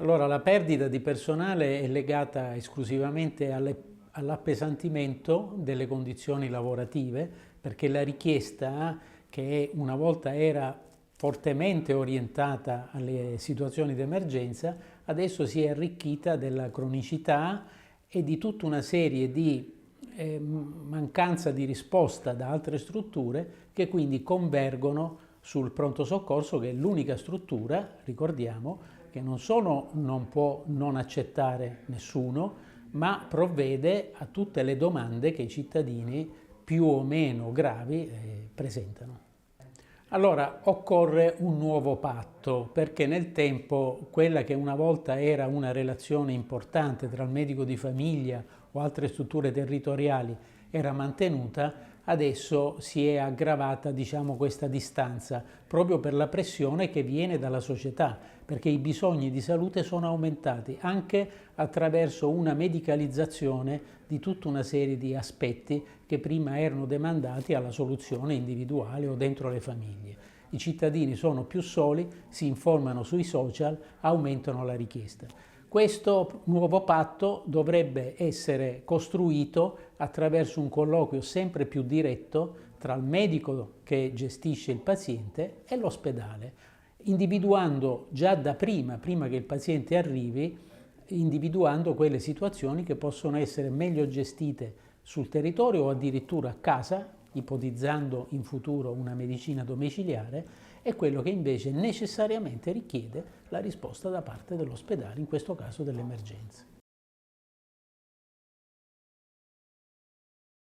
Allora, la perdita di personale è legata esclusivamente all'appesantimento delle condizioni lavorative, perché la richiesta, che una volta era fortemente orientata alle situazioni di emergenza, adesso si è arricchita della cronicità e di tutta una serie di mancanza di risposta da altre strutture che quindi convergono sul pronto soccorso, che è l'unica struttura, ricordiamo, che non solo non può non accettare nessuno, ma provvede a tutte le domande che i cittadini più o meno gravi presentano. Allora occorre un nuovo patto, perché nel tempo quella che una volta era una relazione importante tra il medico di famiglia o altre strutture territoriali era mantenuta, adesso si è aggravata, diciamo, questa distanza proprio per la pressione che viene dalla società, perché i bisogni di salute sono aumentati anche attraverso una medicalizzazione di tutta una serie di aspetti che prima erano demandati alla soluzione individuale o dentro le famiglie. I cittadini sono più soli, si informano sui social, aumentano la richiesta. Questo nuovo patto dovrebbe essere costruito attraverso un colloquio sempre più diretto tra il medico che gestisce il paziente e l'ospedale, individuando già da prima che il paziente arrivi, individuando quelle situazioni che possono essere meglio gestite sul territorio o addirittura a casa, ipotizzando in futuro una medicina domiciliare, e quello che invece necessariamente richiede la risposta da parte dell'ospedale, in questo caso dell'emergenza.